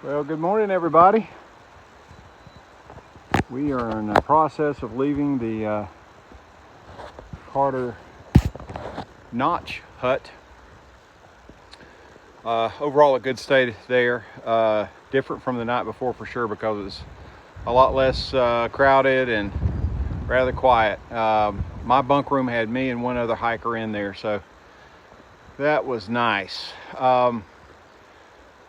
Well, good morning, everybody. We are in the process of leaving the Carter Notch hut. Overall, a good stay there. Different from the night before for sure, because it's a lot less crowded and rather quiet. My bunk room had me and one other hiker in there, so that was nice.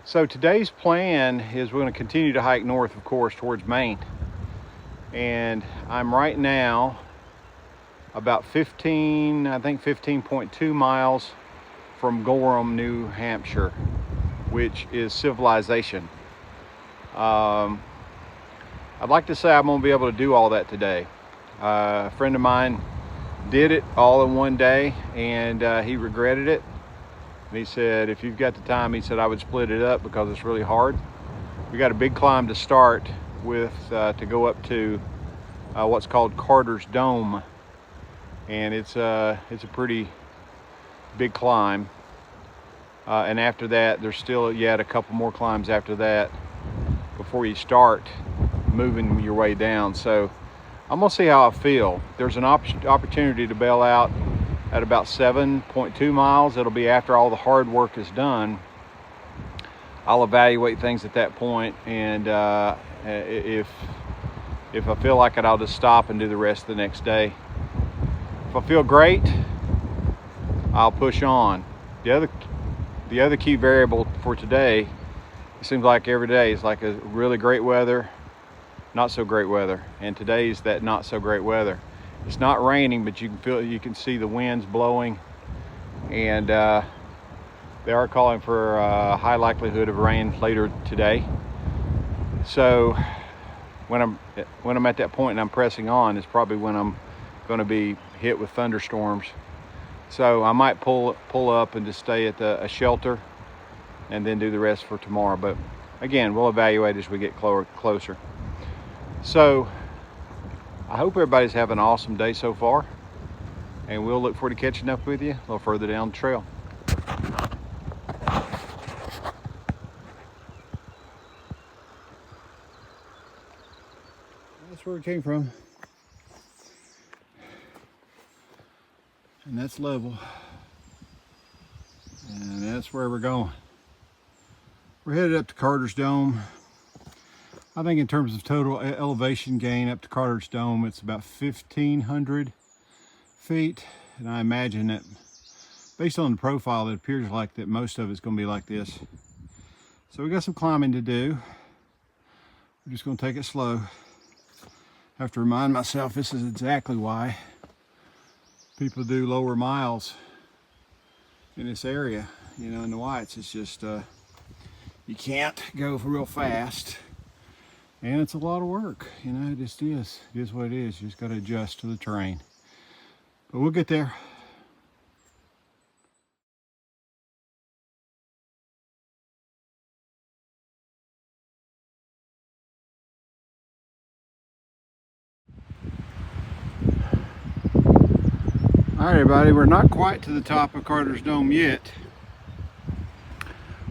So today's plan is we're going to continue to hike north, of course, towards Maine. And I'm right now about 15.2 miles from Gorham, New Hampshire, which is civilization. I'd like to say I'm going to be able to do all that today. A friend of mine did it all in one day, and he regretted it. And he said, if you've got the time, he said, I would split it up because it's really hard. We got a big climb to start with to go up to what's called Carter's Dome. And it's a pretty big climb. And after that, there's still yet a couple more climbs after that before you start moving your way down. So I'm gonna see how I feel. There's an opportunity to bail out at about 7.2 miles. It'll be after all the hard work is done. I'll evaluate things at that point, and if I feel like it, I'll just stop and do the rest the next day. If I feel great, I'll push on. The other key variable for today, it seems like every day is like a really great weather, not so great weather, and today's that not so great weather. It's not raining, but you can see the winds blowing, and they are calling for a high likelihood of rain later today. So when I'm at that point and I'm pressing on, is probably when I'm going to be hit with thunderstorms. So I might pull up and just stay at a shelter and then do the rest for tomorrow. But again, we'll evaluate as we get closer. So I hope everybody's having an awesome day so far, and we'll look forward to catching up with you a little further down the trail. That's where it came from. And that's level. And that's where we're going. We're headed up to Carter's Dome. I think in terms of total elevation gain up to Carter's Dome, it's about 1,500 feet. And I imagine that based on the profile, it appears like that most of it's going to be like this. So we got some climbing to do. We're just going to take it slow. I have to remind myself this is exactly why people do lower miles in this area, you know, in the Whites. It's just, you can't go real fast. And it's a lot of work, you know, it just is. It is what it is. You just got to adjust to the terrain. But we'll get there. All right, everybody, we're not quite to the top of Carter's Dome yet.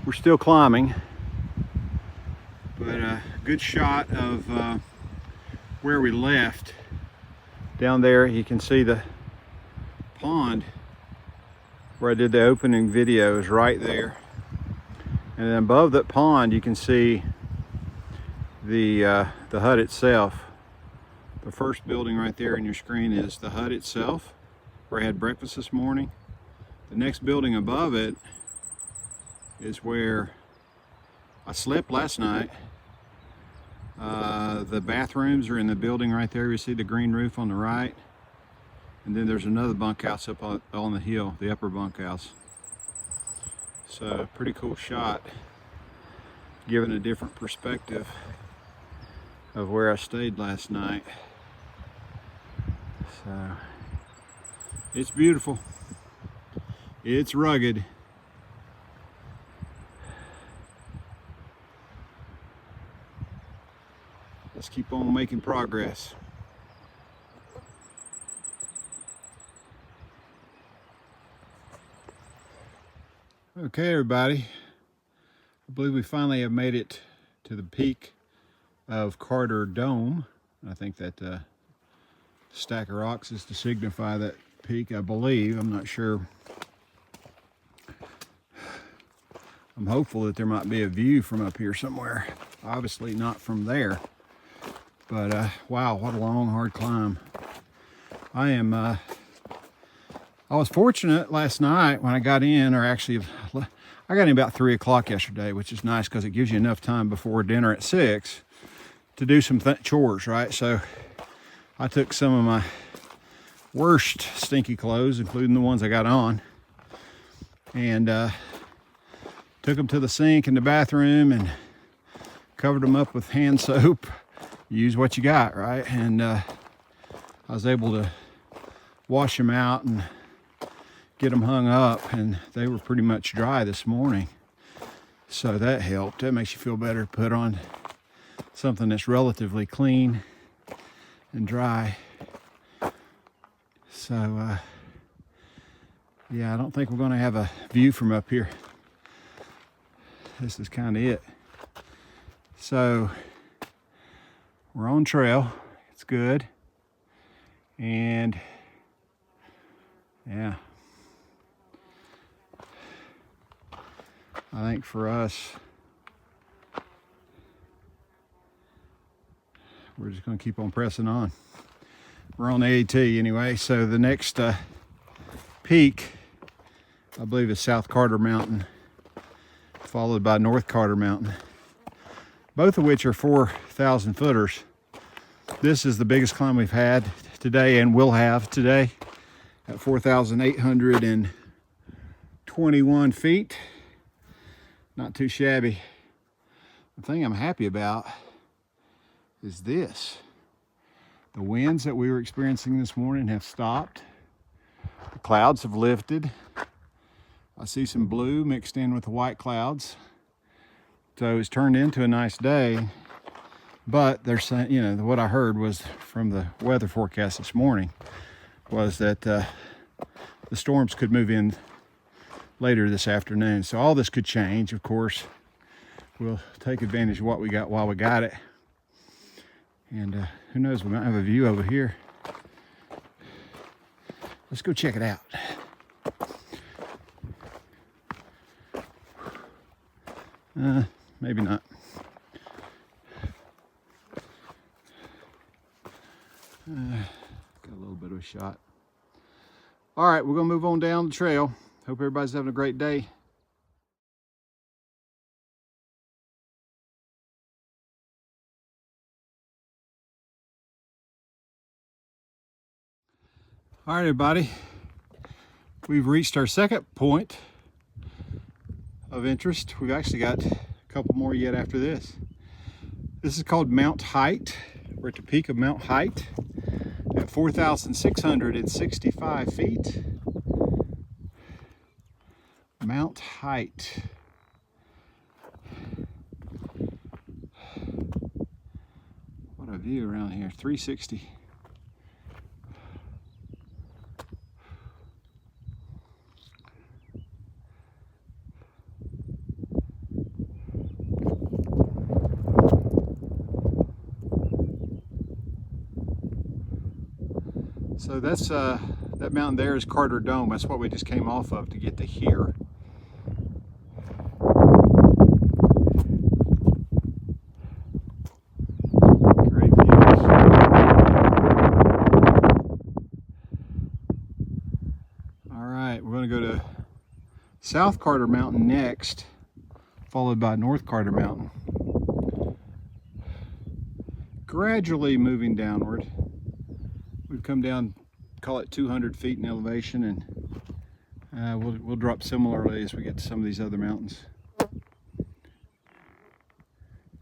We're still climbing. But a good shot of where we left. Down there you can see the pond where I did the opening video is right there. And then above that pond you can see the hut itself. The first building right there in your screen is the hut itself, where I had breakfast this morning. The next building above it is where I slept last night. The bathrooms are in the building right there. You see the green roof on the right. And then there's another bunkhouse up on the hill, the upper bunkhouse. So pretty cool shot, giving a different perspective of where I stayed last night. So it's beautiful. It's rugged. Let's keep on making progress. Okay, everybody. I believe we finally have made it to the peak of Carter Dome. I think that stack of rocks is to signify that peak, I believe. I'm not sure. I'm hopeful that there might be a view from up here somewhere. Obviously not from there. But wow, what a long, hard climb. I was fortunate last night when I got in, or actually I got in about 3 o'clock yesterday, which is nice because it gives you enough time before dinner at 6 to do some chores, right? So I took some of my worst stinky clothes, including the ones I got on, and took them to the sink in the bathroom and covered them up with hand soap. Use what you got, right? And I was able to wash them out and get them hung up, and they were pretty much dry this morning. So that helped. That makes you feel better. Put on something that's relatively clean and dry. So yeah, I don't think we're going to have a view from up here. This is kind of it. So we're on trail. It's good. And yeah, I think for us, we're just going to keep on pressing on. We're on the AT anyway. So the next peak, I believe, is South Carter Mountain, followed by North Carter Mountain, both of which are 4,000 footers. This is the biggest climb we've had today and will have today at 4,821 feet. Not too shabby. The thing I'm happy about is this. The winds that we were experiencing this morning have stopped. The clouds have lifted. I see some blue mixed in with the white clouds. So it's turned into a nice day. But they're saying, you know, what I heard was from the weather forecast this morning was that the storms could move in later this afternoon. So all this could change, of course. We'll take advantage of what we got while we got it. And who knows, we might have a view over here. Let's go check it out. Maybe not. Got a little bit of a shot. All right, we're gonna move on down the trail. Hope everybody's having a great day. All right, everybody. We've reached our second point of interest. We've actually got a couple more yet after this. This is called Mount Height. We're at the peak of Mount Height at 4,665 feet. Mount Height. What a view around here, 360. So that's that mountain there is Carter Dome. That's what we just came off of to get to here. Great views. All right, we're going to go to South Carter Mountain next, followed by North Carter Mountain. Gradually moving downward. We've come down, call it 200 feet in elevation, and we'll drop similarly as we get to some of these other mountains.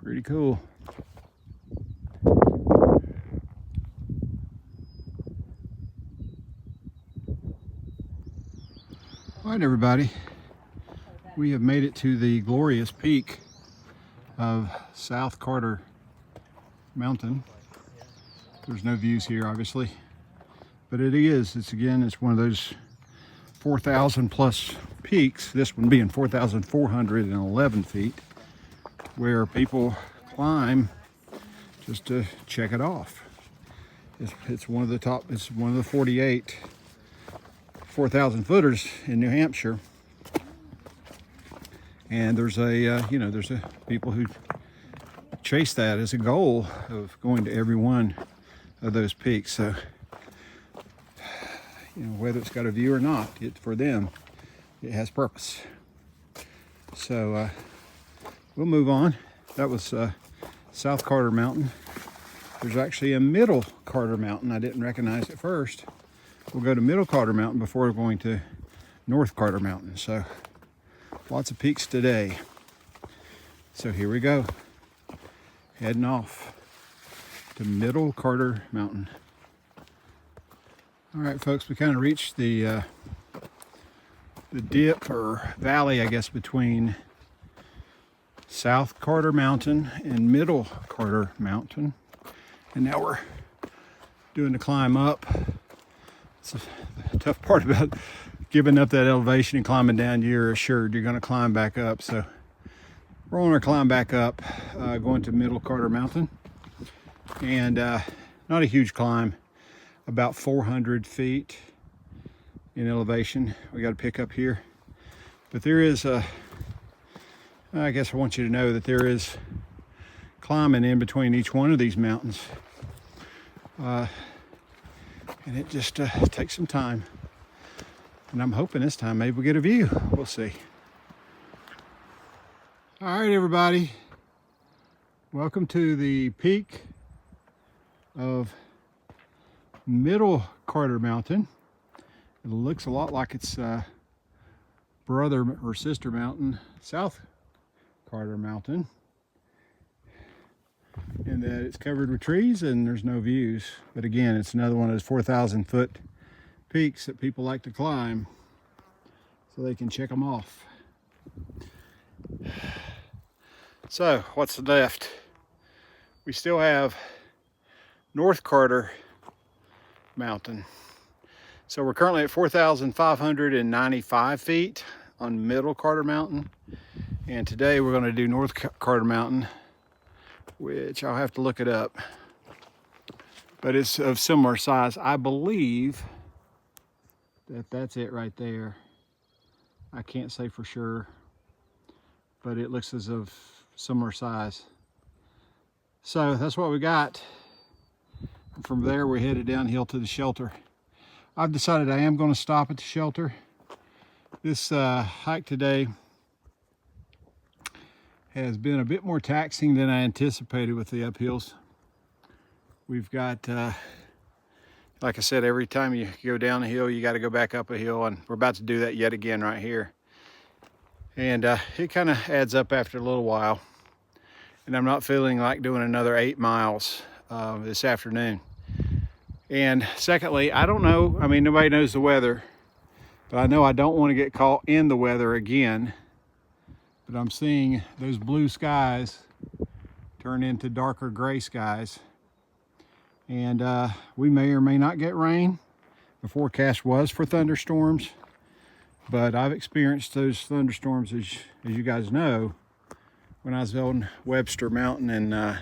Pretty cool. All right, everybody. We have made it to the glorious peak of South Carter Mountain. There's no views here, obviously, but it's one of those 4,000 plus peaks, this one being 4,411 feet, where people climb just to check it off. It's one of the top, it's one of the 48 4,000 footers in New Hampshire. And there's there's people who chase that as a goal of going to every one of those peaks. So, whether it's got a view or not, for them, it has purpose. So we'll move on. That was South Carter Mountain. There's actually a Middle Carter Mountain. I didn't recognize it first. We'll go to Middle Carter Mountain before going to North Carter Mountain. So lots of peaks today. So here we go. Heading off to Middle Carter Mountain. All right, folks, we kind of reached the dip or valley, I guess, between South Carter Mountain and Middle Carter Mountain. And now we're doing the climb up. It's a tough part about giving up that elevation and climbing down. You're assured you're going to climb back up. So we're on our climb back up, going to Middle Carter Mountain. And not a huge climb, about 400 feet in elevation. We got to pick up here. But there is I guess I want you to know that there is climbing in between each one of these mountains. And it just takes some time. And I'm hoping this time maybe we'll get a view. We'll see. All right, everybody. Welcome to the peak of Middle Carter Mountain. It looks a lot like its brother or sister mountain, South Carter Mountain, in that it's covered with trees and there's no views. But again, it's another one of those 4,000 foot peaks that people like to climb so they can check them off. So what's left? We still have North Carter Mountain. So we're currently at 4,595 feet on Middle Carter Mountain. And today we're going to do North Carter Mountain, which I'll have to look it up. But it's of similar size. I believe that that's it right there. I can't say for sure, but it looks as of similar size. So that's what we got. From there, we're headed downhill to the shelter. I've decided I am going to stop at the shelter. This hike today has been a bit more taxing than I anticipated with the uphills. We've got, like I said, every time you go down a hill, you got to go back up a hill, and we're about to do that yet again right here. And it kind of adds up after a little while. And I'm not feeling like doing another 8 miles this afternoon. And secondly, I don't know, I mean, nobody knows the weather, but I know I don't want to get caught in the weather again. But I'm seeing those blue skies turn into darker gray skies. And we may or may not get rain. The forecast was for thunderstorms, but I've experienced those thunderstorms, as you guys know, when I was on Webster Mountain, and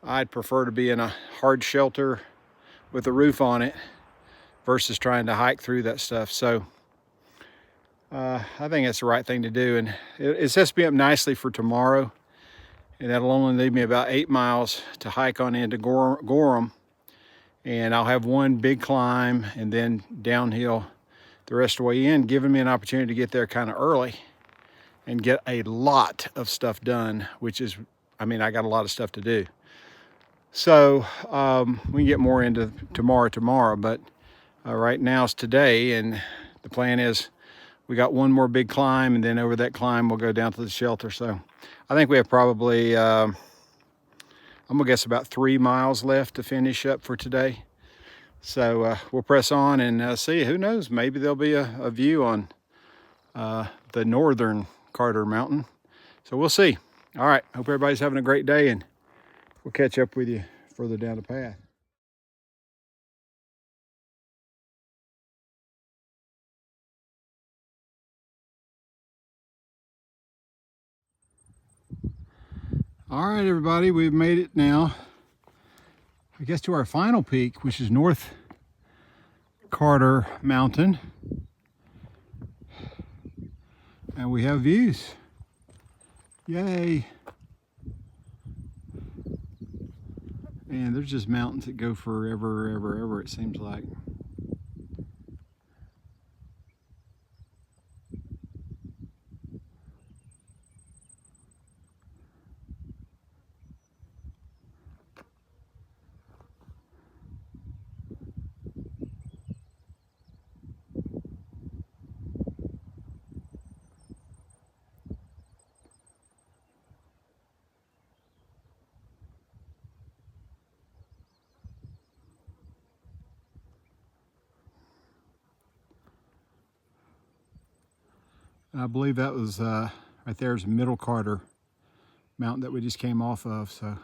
I'd prefer to be in a hard shelter with a roof on it versus trying to hike through that stuff. So I think that's the right thing to do. And it sets me up nicely for tomorrow. And that'll only leave me about 8 miles to hike on into Gorham. And I'll have one big climb and then downhill the rest of the way in, giving me an opportunity to get there kind of early and get a lot of stuff done, which is, I mean, I got a lot of stuff to do. So we can get more into tomorrow, but right now it's today, and the plan is we got one more big climb, and then over that climb we'll go down to the shelter. So I think we have probably, I'm gonna guess about 3 miles left to finish up for today. So we'll press on and see. Who knows, maybe there'll be a view on the Northern Carter Mountain. So we'll see. All right, hope everybody's having a great day, and we'll catch up with you further down the path. All right, everybody, we've made it now, I guess, to our final peak, which is North Carter Mountain. And we have views. Yay. And there's just mountains that go forever, ever, it seems like. And I believe that was right there's Middle Carter mountain that we just came off of. So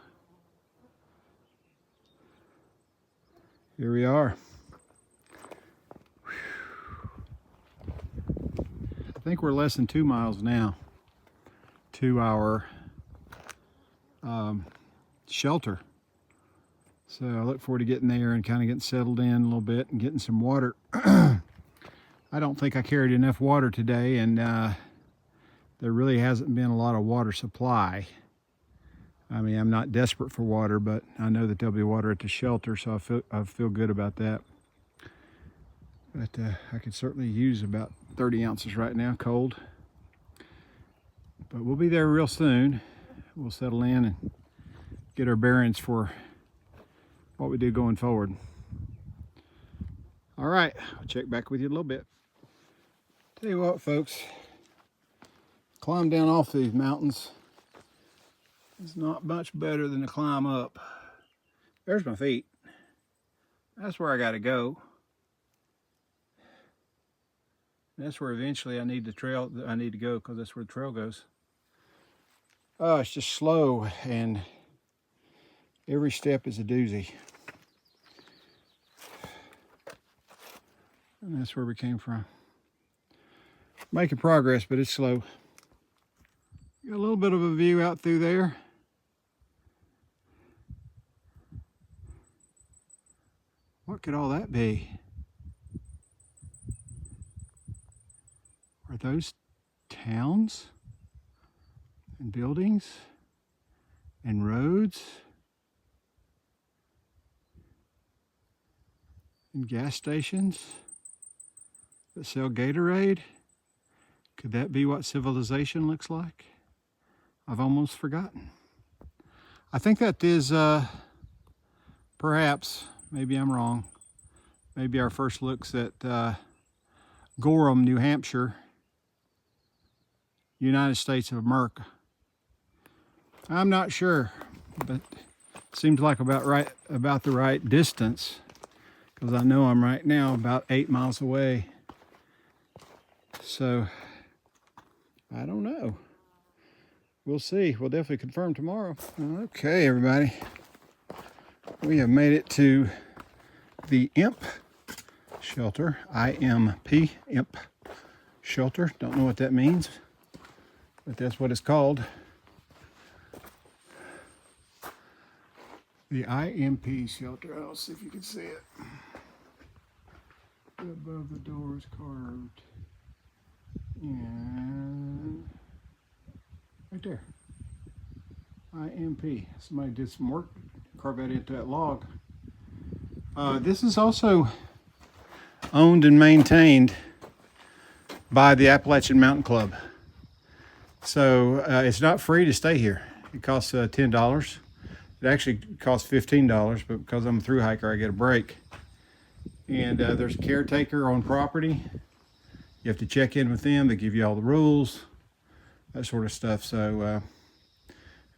here we are. I think we're less than 2 miles now to our shelter. So I look forward to getting there and kind of getting settled in a little bit and getting some water. I don't think I carried enough water today, and there really hasn't been a lot of water supply. I mean, I'm not desperate for water, but I know that there'll be water at the shelter, so I feel good about that. But I could certainly use about 30 ounces right now, cold. But we'll be there real soon. We'll settle in and get our bearings for what we do going forward. All right, I'll check back with you in a little bit. Tell you what, folks, climb down off these mountains is not much better than to climb up. There's my feet. That's where I gotta go. That's where eventually I need to go, because that's where the trail goes. Oh, it's just slow, and every step is a doozy. And that's where we came from. Making progress, but it's slow. Got a little bit of a view out through there. What could all that be? Are those towns and buildings and roads and gas stations that sell Gatorade? Could that be what civilization looks like? I've almost forgotten. I think that is perhaps, maybe I'm wrong, maybe our first looks at Gorham, New Hampshire, United States of America. I'm not sure, but it seems like about the right distance, because I know I'm right now about 8 miles away. So I don't know. We'll see. We'll definitely confirm tomorrow. Okay, everybody. We have made it to the IMP shelter. IMP, IMP shelter. Don't know what that means, but that's what it's called. The IMP shelter. I'll see if you can see it. Above the door is carved. And right there. IMP. Somebody did some work, carve that into that log. This is also owned and maintained by the Appalachian Mountain Club. So it's not free to stay here. It costs $10. It actually costs $15, but because I'm a thru hiker, I get a break. And there's a caretaker on property. You have to check in with them. They give you all the rules, that sort of stuff. So,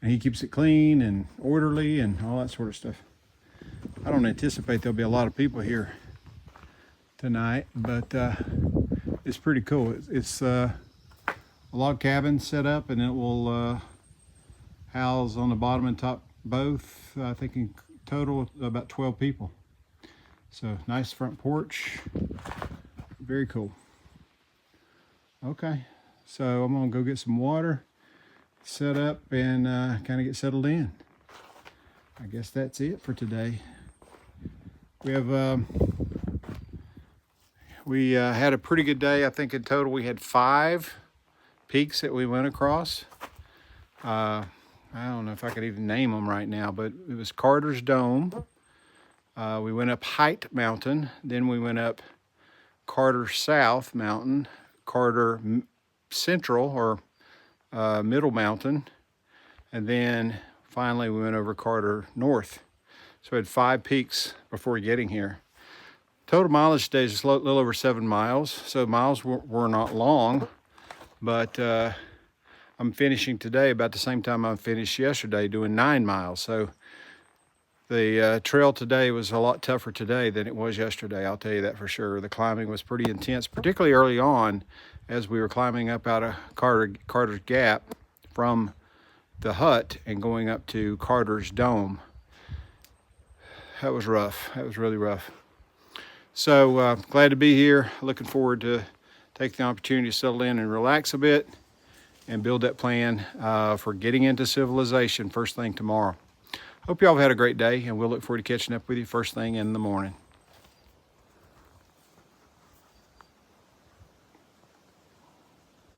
and he keeps it clean and orderly and all that sort of stuff. I don't anticipate there'll be a lot of people here tonight, but it's pretty cool. It's a log cabin set up, and it will house on the bottom and top both, I think in total about 12 people. So nice front porch, very cool. Okay, so I'm gonna go get some water. set up and kind of get settled in. I guess that's it for today. We have had a pretty good day. I think in total we had 5 peaks that we went across. I don't know if I could even name them right now, but it was Carter's Dome. We went up Height Mountain, then we went up Carter South Mountain, Carter Central or Middle Mountain, and then finally we went over Carter North. So we had 5 peaks before getting here. Total mileage today is a little over 7 miles, so miles were not long, but I'm finishing today about the same time I finished yesterday, doing 9 miles. So the trail today was a lot tougher today than it was yesterday, I'll tell you that for sure. The climbing was pretty intense, particularly early on as we were climbing up out of Carter's Gap from the hut and going up to Carter's Dome. That was rough. That was really rough. So glad to be here. Looking forward to taking the opportunity to settle in and relax a bit and build that plan for getting into civilization first thing tomorrow. Hope y'all have had a great day, and we'll look forward to catching up with you first thing in the morning.